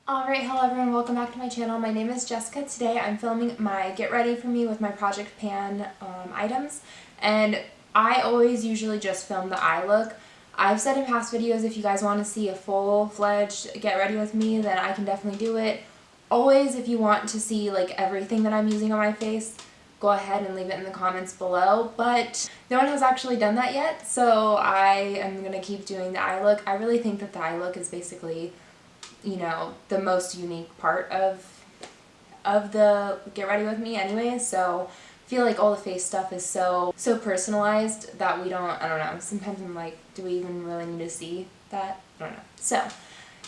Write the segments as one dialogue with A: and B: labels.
A: Alright, hello everyone, welcome back to my channel. My name is Jessica. Today I'm filming my Get Ready For Me with my Project Pan items, and I always usually just film the eye look. I've said in past videos if you guys want to see a full-fledged Get Ready With Me, then I can definitely do it. Always, if you want to see like everything that I'm using on my face, go ahead and leave it in the comments below, but no one has actually done that yet, so I am going to keep doing the eye look. I really think that the eye look is basically, you know, the most unique part of the Get Ready With Me anyways, so I feel like all the face stuff is so personalized that I don't know, sometimes I'm like, do we even really need to see that? I don't know. So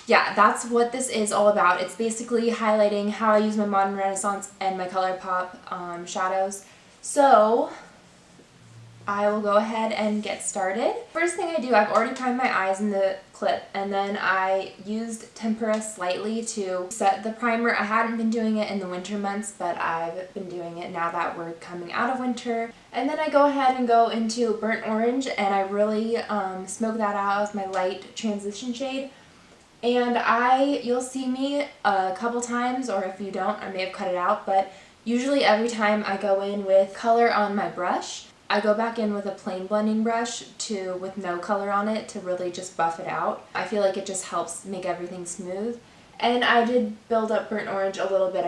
A: yeah, that's what this is all about. It's basically highlighting how I use my Modern Renaissance and my ColourPop shadows. So I will go ahead and get started. First thing I do, I've already primed my eyes in the clip, and then I used tempera slightly to set the primer. I hadn't been doing it in the winter months, but I've been doing it now that we're coming out of winter. And then I go ahead and go into burnt orange, and I really smoke that out as my light transition shade. And you'll see me a couple times, or if you don't, I may have cut it out, but usually every time I go in with color on my brush, I go back in with a plain blending brush with no color on it to really just buff it out. I feel like it just helps make everything smooth. And I did build up burnt orange a little bit.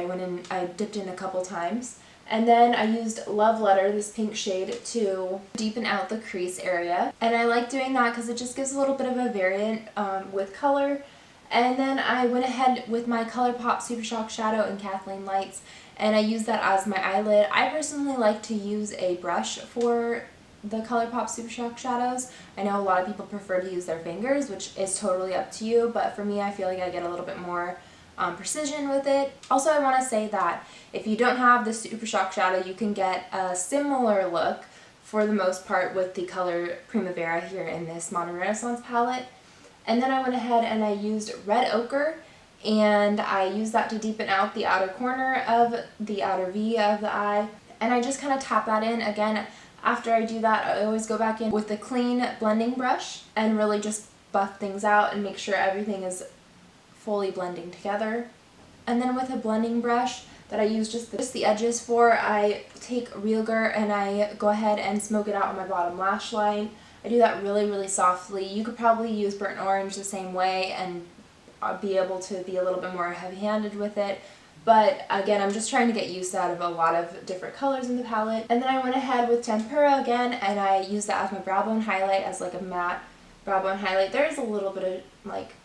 A: I dipped in a couple times. And then I used Love Letter, this pink shade, to deepen out the crease area. And I like doing that because it just gives a little bit of a variant with color. And then I went ahead with my ColourPop Super Shock Shadow in Kathleen Lights, and I used that as my eyelid. I personally like to use a brush for the ColourPop Super Shock Shadows. I know a lot of people prefer to use their fingers, which is totally up to you, but for me I feel like I get a little bit more precision with it. Also, I want to say that if you don't have the Super Shock Shadow, you can get a similar look for the most part with the color Primavera here in this Modern Renaissance palette. And then I went ahead and I used Red Ochre, and I used that to deepen out the outer corner of the outer V of the eye. And I just kind of tap that in. Again, after I do that, I always go back in with a clean blending brush and really just buff things out and make sure everything is fully blending together. And then with a blending brush that I use just the edges for, I take Realgar and I go ahead and smoke it out on my bottom lash line. I do that really, really softly. You could probably use burnt orange the same way and be able to be a little bit more heavy-handed with it. But again, I'm just trying to get use out of a lot of different colors in the palette. And then I went ahead with tempera again, and I used that as my brow bone highlight, as like a matte brow bone highlight. There is a little bit of like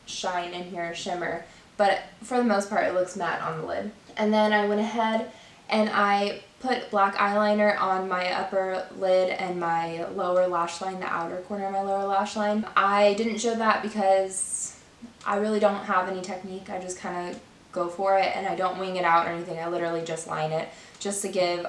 A: shine in here, shimmer, but for the most part it looks matte on the lid. And then I went ahead and I put black eyeliner on my upper lid and my lower lash line, the outer corner of my lower lash line. I didn't show that because I really don't have any technique. I just kind of go for it, and I don't wing it out or anything. I literally just line it just to give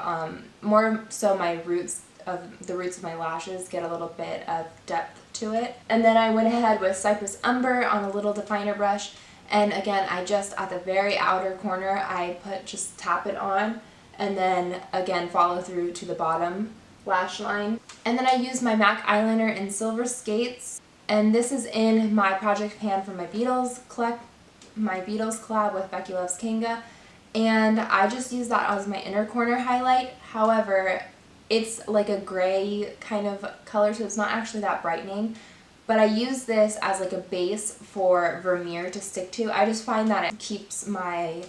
A: more so the roots of my lashes get a little bit of depth to it. And then I went ahead with Cypress Umber on a little definer brush, and again, I just at the very outer corner I just tap it on, and then again follow through to the bottom lash line. And then I use my MAC eyeliner in Silver Skates, and this is in my Project Pan for my Beatles collab with Becky Loves Kanga, and I just use that as my inner corner highlight. However, it's like a gray kind of color, so it's not actually that brightening, but I use this as like a base for Vermeer to stick to. I just find that it keeps my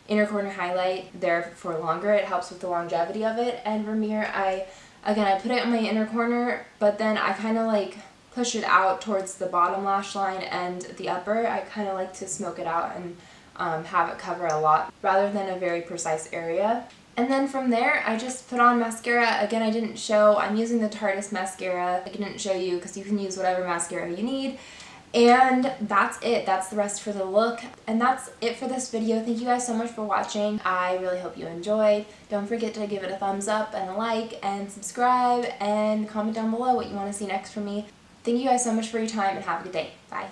A: inner corner highlight there for longer. It helps with the longevity of it. And Vermeer, I put it in my inner corner, but then I kind of like push it out towards the bottom lash line and the upper. I kind of like to smoke it out and have it cover a lot rather than a very precise area. And then from there, I just put on mascara. Again, I didn't show, I'm using the Tarte mascara. I didn't show you because you can use whatever mascara you need. And that's it. That's the rest for the look. And that's it for this video. Thank you guys so much for watching. I really hope you enjoyed. Don't forget to give it a thumbs up and a like and subscribe and comment down below what you want to see next from me. Thank you guys so much for your time, and have a good day. Bye.